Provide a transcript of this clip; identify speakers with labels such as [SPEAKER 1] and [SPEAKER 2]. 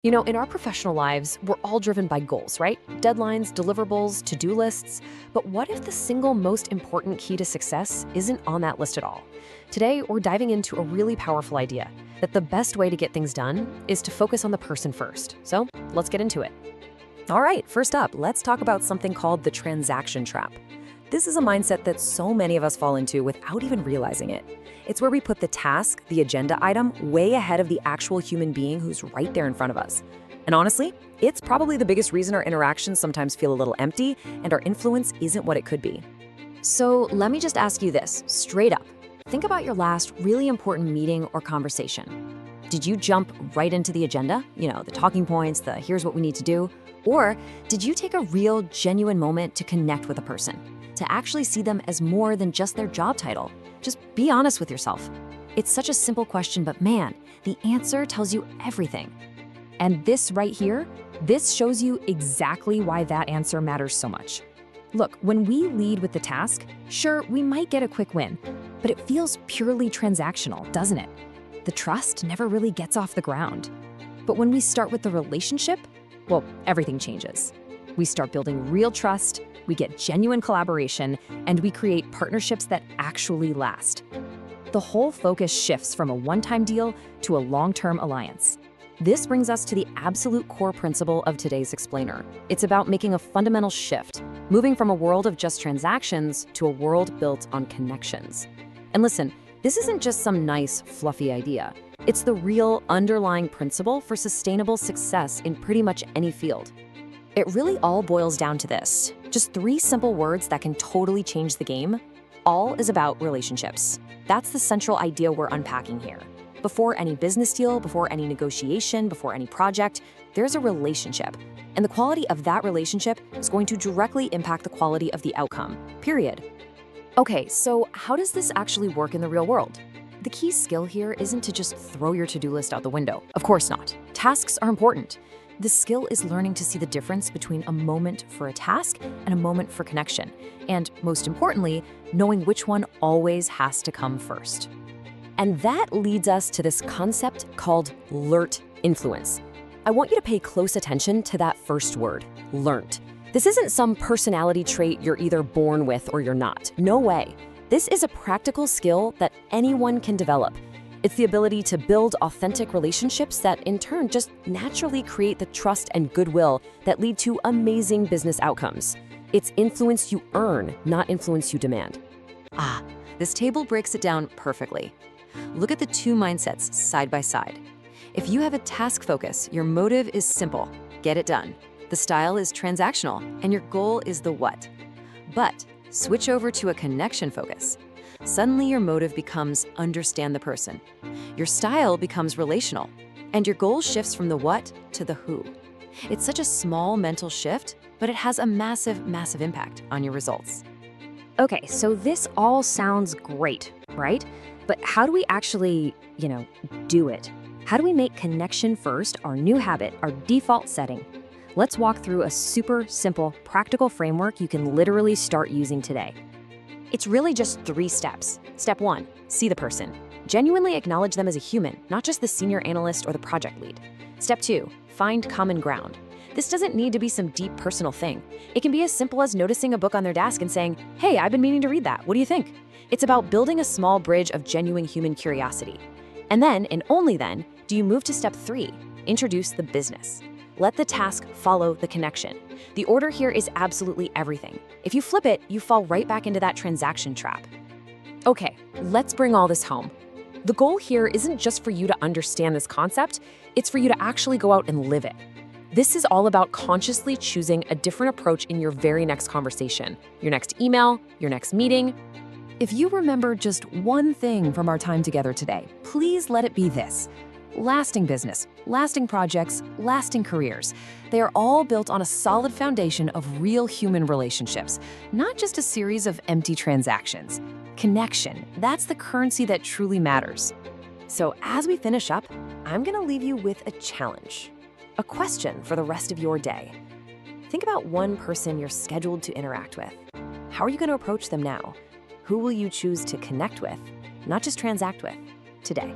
[SPEAKER 1] In our professional lives, we're all driven by goals, right? Deadlines, deliverables, to do lists. But what if the single most important key to success isn't on that list at all? Today, we're diving into a really powerful idea that the best way to get things done is to focus on the person first. So let's get into it. All right, first up, let's talk about something called the transaction trap. This is a mindset that so many of us fall into without even realizing it. It's where we put the task, the agenda item, way ahead of the actual human being who's right there in front of us. And honestly, it's probably the biggest reason our interactions sometimes feel a little empty and our influence isn't what it could be. So let me just ask you this, straight up. Think about your last really important meeting or conversation. Did you jump right into the agenda? The talking points, the here's what we need to do? Or did you take a real, genuine moment to connect with a person? To actually see them as more than just their job title? Just be honest with yourself. It's such a simple question, but man, the answer tells you everything.
[SPEAKER 2] And this right here, this shows you exactly why that answer matters so much. Look, when we lead with the task, sure, we might get a quick win, but it feels purely transactional, doesn't it? The trust never really gets off the ground. But when we start with the relationship, well, everything changes. We start building real trust, we get genuine collaboration, and we create partnerships that actually last. The whole focus shifts from a one-time deal to a long-term alliance. This brings us to the absolute core principle of today's explainer. It's about making a fundamental shift, moving from a world of just transactions to a world built on connections. And listen, this isn't just some nice, fluffy idea. It's the real underlying principle for sustainable success in pretty much any field. It really all boils down to this. Just 3 simple words that can totally change the game. All is about relationships. That's the central idea we're unpacking here. Before any business deal, before any negotiation, before any project, there's a relationship. And the quality of that relationship is going to directly impact the quality of the outcome, period. Okay, so how does this actually work in the real world? The key skill here isn't to just throw your to-do list out the window. Of course not. Tasks are important. The skill is learning to see the difference between a moment for a task and a moment for connection. And most importantly, knowing which one always has to come first. And that leads us to this concept called learnt influence. I want you to pay close attention to that first word, learnt. This isn't some personality trait you're either born with or you're not. No way. This is a practical skill that anyone can develop. It's the ability to build authentic relationships that in turn just naturally create the trust and goodwill that lead to amazing business outcomes. It's influence you earn, not influence you demand. This table breaks it down perfectly. Look at the 2 mindsets side by side. If you have a task focus, your motive is simple, get it done. The style is transactional, and your goal is the what. But switch over to a connection focus. Suddenly your motive becomes understand the person. Your style becomes relational, and your goal shifts from the what to the who. It's such a small mental shift, but it has a massive, massive impact on your results. Okay, so this all sounds great, right? But how do we actually, do it? How do we make connection first our new habit, our default setting? Let's walk through a super simple, practical framework you can literally start using today. It's really just 3 steps. Step 1, see the person. Genuinely acknowledge them as a human, not just the senior analyst or the project lead. Step 2, find common ground. This doesn't need to be some deep personal thing. It can be as simple as noticing a book on their desk and saying, "Hey, I've been meaning to read that. What do you think?" It's about building a small bridge of genuine human curiosity. And then, and only then, do you move to step 3, introduce the business. Let the task follow the connection. The order here is absolutely everything. If you flip it, you fall right back into that transaction trap. Okay, let's bring all this home. The goal here isn't just for you to understand this concept, it's for you to actually go out and live it. This is all about consciously choosing a different approach in your very next conversation, your next email, your next meeting. If you remember just one thing from our time together today, please let it be this. Lasting business, lasting projects, lasting careers. They are all built on a solid foundation of real human relationships, not just a series of empty transactions. Connection, that's the currency that truly matters. So as we finish up, I'm gonna leave you with a challenge, a question for the rest of your day. Think about one person you're scheduled to interact with. How are you gonna approach them now? Who will you choose to connect with, not just transact with, today?